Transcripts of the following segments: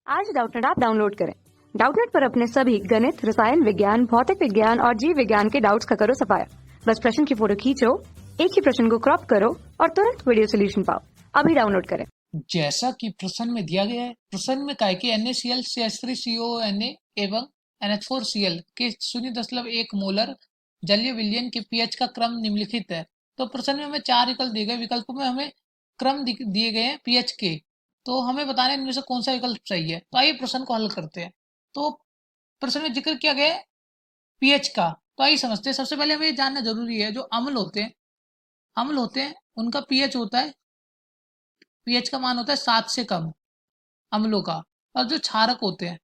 आज Doubtnut app download करें। Doubtnut पर अपने सभी गणित, रसायन विज्ञान, भौतिक विज्ञान और जीव विज्ञान के डाउट्स का करो सफाया। बस प्रश्न की फोटो खींचो, एक ही प्रश्न को क्रॉप करो और तुरंत वीडियो सोल्यूशन पाओ। अभी डाउनलोड करें। जैसा कि प्रश्न में दिया गया है, प्रश्न में कहा है कि NaCl, CH3COONa एवं NH4Cl के 0.1 मोलर जलीय विलयन के पीएच का क्रम निम्नलिखित है। तो प्रश्न में हमें 4 विकल्प दिए गए, विकल्पों में हमें क्रम दिए गए हैं पीएच के, तो हमें बताना है इनमें से कौन सा विकल्प सही है। तो आइए प्रश्न को हल करते हैं। तो प्रश्न में जिक्र किया गया है पीएच का, तो आइए समझते हैं। सबसे पहले हमें ये जानना जरूरी है, जो अम्ल होते हैं उनका पीएच होता है, पीएच का मान होता है 7 से कम अम्लों का, और जो क्षारक होते हैं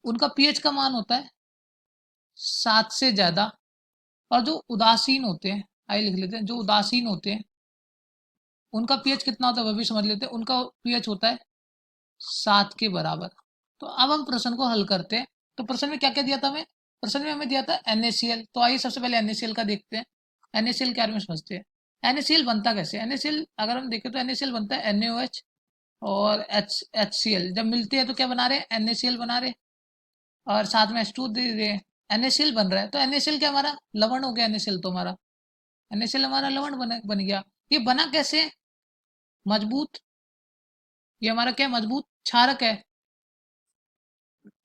उनका पीएच का मान होता है 7 से ज्यादा। और जो उदासीन होते हैं, आइए लिख लेते हैं, जो उदासीन होते हैं उनका पीएच कितना होता है वह भी समझ लेते हैं। उनका पीएच होता है 7 के बराबर। तो अब हम प्रश्न को हल करते हैं। तो प्रश्न में क्या क्या दिया था हमें? प्रश्न में हमें दिया था NaCl। तो आइए सबसे पहले NaCl का देखते हैं। NaCl के बारे में समझते हैं। NaCl बनता कैसे? NaCl अगर हम देखें तो NaCl बनता है NaOH और HCl। जब मिलते हैं तो क्या बना रहे हैं? NaCl बना रहे हैं, और साथ में H2 दे रहे हैं, NaCl बन रहा है। तो NaCl क्या हमारा लवण हो गया। NaCl तो हमारा NaCl हमारा लवण बन गया। ये बना कैसे? मजबूत, ये हमारा क्या मजबूत क्षारक है।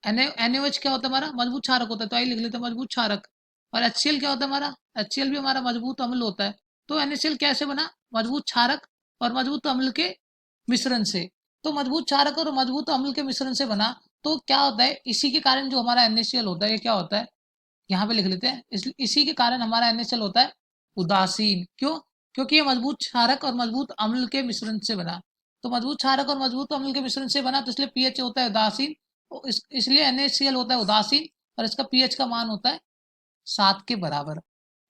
NaOH क्या होता है? हमारा मजबूत क्षारक होता है। तो आइए लिख लेते हैं मजबूत क्षारक। और HCl क्या होता है? हमारा HCl भी हमारा मजबूत अम्ल होता है। तो NaCl कैसे बना? मजबूत क्षारक और मजबूत अम्ल के मिश्रण से। तो मजबूत क्षारक और मजबूत अम्ल के मिश्रण से बना। तो क्या होता है, इसी के कारण जो हमारा NaCl होता है, ये क्या होता है, यहाँ पे लिख लेते हैं। इसी के कारण हमारा NaCl होता है उदासीन। क्यों? क्योंकि ये मजबूत क्षारक और मजबूत अम्ल के मिश्रण से बना। तो मजबूत क्षारक और मजबूत अम्ल के मिश्रण से बना, तो इसलिए पीएच होता है उदासीन। इसलिए NaCl होता है उदासीन, और इसका पीएच का मान होता है 7 के बराबर।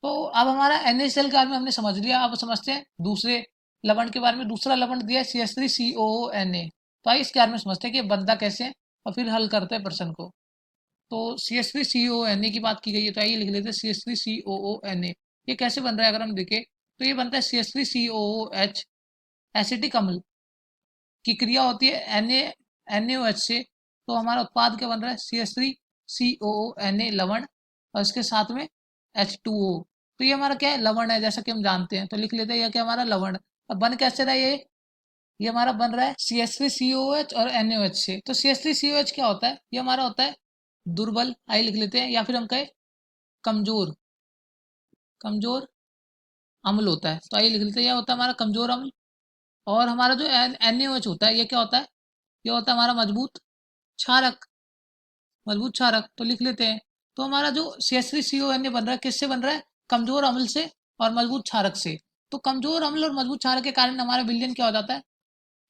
तो अब हमारा NaCl के बारे में हमने समझ लिया। अब समझते हैं दूसरे लवण के बारे में। दूसरा लवण दिया है CH3COONa। तो आइए इसके बारे में समझते हैं कि ये बनता कैसे है, और फिर हल करते हैं प्रश्न को। तो CH3COONa की बात की गई है, तो आइए लिख लेते हैं CH3COONa। ये कैसे बन रहा है? अगर हम देखें तो ये बनता है CH3COOH, एसिटिक अम्ल की क्रिया होती है NaOH से। तो हमारा उत्पाद क्या बन रहा है? CH3COONa लवण, और इसके साथ में H2O। तो ये हमारा क्या है? लवण है, जैसा कि हम जानते हैं। तो लिख लेते हैं ये क्या हमारा लवण। अब बन कैसे रहा है ये हमारा बन रहा है CH3COH और NaOH से। तो CH3COH क्या होता है? ये हमारा होता है दुर्बल, आई लिख लेते हैं, या फिर हम कहें कमजोर, कमजोर अम्ल होता है। तो आइए लिख लेते हैं, यह होता है हमारा कमजोर अम्ल। और हमारा जो NaOH होता है, ये क्या होता है? ये होता है हमारा मजबूत क्षारक, मजबूत क्षारक। तो लिख लेते हैं। तो हमारा जो CH3CONa बन रहा है, किससे बन रहा है? कमजोर अम्ल से और मजबूत क्षारक से। तो कमजोर अम्ल और मजबूत क्षारक के कारण हमारा विलयन क्या हो जाता है?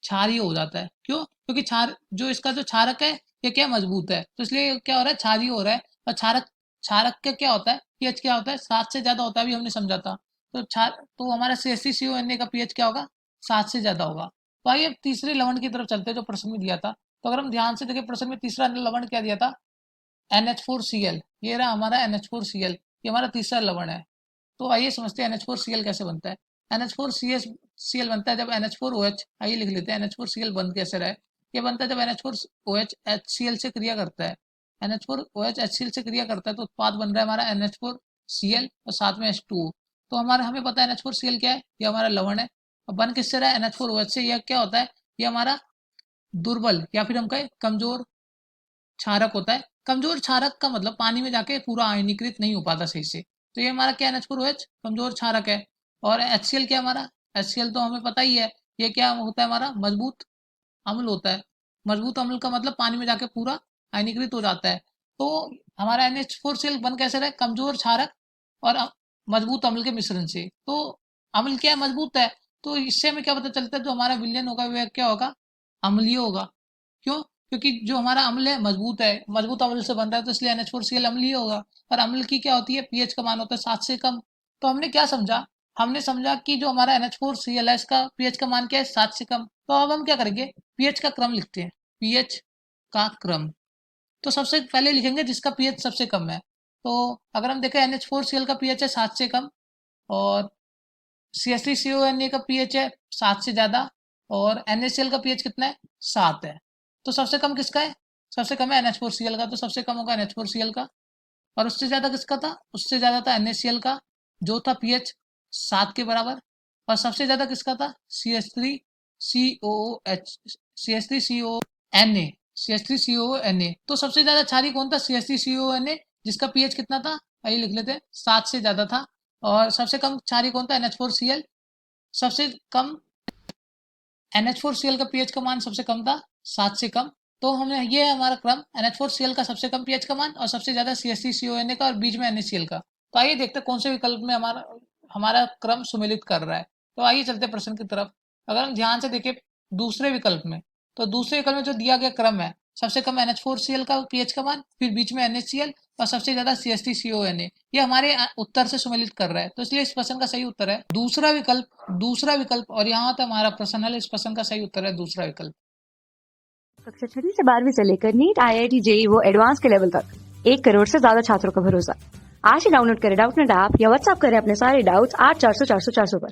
क्षारीय हो जाता है। क्यों? क्योंकि क्षार जो इसका जो क्षारक है, ये क्या मजबूत है, तो इसलिए क्या हो रहा है? क्षारीय हो रहा है। और क्षारक, क्षारक का क्या होता है? पीएच क्या होता है? 7 से ज्यादा होता है, अभी हमने समझा था। तो क्षार, तो हमारा CH3CONa का पीएच क्या होगा? 7 से ज्यादा होगा। तो आइए अब तीसरे लवण की तरफ चलते हैं जो प्रश्न में दिया था। तो अगर हम ध्यान से देखें, प्रश्न में तीसरा लवण क्या दिया था? NH4Cl। ये रहा हमारा NH4Cl, ये हमारा तीसरा लवण है। तो आइए समझते हैं NH4Cl कैसे बनता है। NH4Cl बनता है जब NH4OH, आइए लिख लेते हैं NH4Cl बन कैसे रहा है। ये बनता है जब NH4OH HCl से क्रिया करता है। NH4OH HCl से क्रिया करता है, तो उत्पाद बन रहा है हमारा NH4Cl और साथ में H2O। तो हमारा हमें पता है NH4Cl क्या है? ये हमारा लवण है। और बन किससे रहा है? NH4OH से। यह क्या होता है? ये हमारा दुर्बल, या फिर हम कहें कमजोर क्षारक होता है। कमजोर क्षारक का मतलब पानी में जाके पूरा आयनीकृत नहीं हो पाता सही से। तो ये हमारा क्या NH4OH कमजोर क्षारक है। और HCl क्या हमारा? HCl तो हमें पता ही है, ये क्या होता है? हमारा मजबूत अम्ल होता है। मजबूत अम्ल का मतलब पानी में जाके पूरा आयनीकृत हो जाता है। तो हमारा NH4Cl बन कैसे रहा है? कमजोर क्षारक और मजबूत अम्ल के मिश्रण से। तो अम्ल क्या है? मजबूत है। तो इससे हमें क्या पता चलता है? जो हमारा विलयन होगा वह क्या होगा? अम्लीय होगा। क्यों? क्योंकि जो हमारा अम्ल है मजबूत है, मजबूत अम्ल से बन रहा है, तो इसलिए NH4Cl अम्लीय होगा। और अम्ल की क्या होती है? पीएच का मान होता है 7 से कम। तो हमने क्या समझा? हमने समझा कि जो हमारा NH4Cl है, इसका पीएच का मान क्या है? 7 से कम। तो अब हम क्या करेंगे? पीएच का क्रम लिखते हैं। पीएच का क्रम। तो सबसे पहले लिखेंगे जिसका पीएच सबसे कम है। तो अगर हम देखें NH4Cl का पीएच है 7 से कम, और CH3CONa का पीएच है 7 से ज्यादा, और NaCl का पीएच कितना है? 7 है। तो सबसे कम किसका है? सबसे कम है NH4Cl का, तो सबसे कम होगा NH4Cl का। और उससे ज्यादा किसका था? उससे ज्यादा था NaCl का, जो था pH 7 के बराबर। और सबसे ज्यादा किसका था? CH3COOH, CH3CONA, CH3CONA। तो सबसे ज्यादा क्षारी कौन था? CH3CONA, जिसका pH कितना था? आइए लिख लेते हैं, 7 से ज्यादा था। और सबसे कम क्षारी कौन था? NH4Cl। सबसे कम NH4Cl का pH का मान सबसे कम था, 7 से कम। तो हमने ये है हमारा क्रम, NH4Cl का सबसे कम pH का मान और सबसे ज्यादा CH3CONA का और बीच में NaCl का। तो आइए देखते हैं कौन से विकल्प में हमारा हमारा क्रम सुमेलित कर रहा है। तो आइए चलते हैं प्रश्न की तरफ। अगर हम ध्यान से देखें दूसरे विकल्प में, तो दूसरे विकल्प में जो दिया गया क्रम है, सबसे कम NH4Cl का pH का मान, फिर बीच में NaCl और सबसे ज्यादा CH3CONA, ये हमारे उत्तर से सुमेलित कर रहा है। तो इसलिए इस प्रश्न का सही उत्तर है दूसरा विकल्प। दूसरा विकल्प, और यहाँ तक हमारा प्रश्न है, इस प्रश्न का सही उत्तर है दूसरा विकल्प। कक्षा 6वीं से 12वीं से लेकर नीट, IIT, JEE वो एडवांस के लेवल तक 1 करोड़ से ज्यादा छात्रों का भरोसा। आज ही डाउनलोड करें डाउटनेट ऐप या व्हाट्सएप करें अपने सारे डाउट्स 8400 400 400 पर।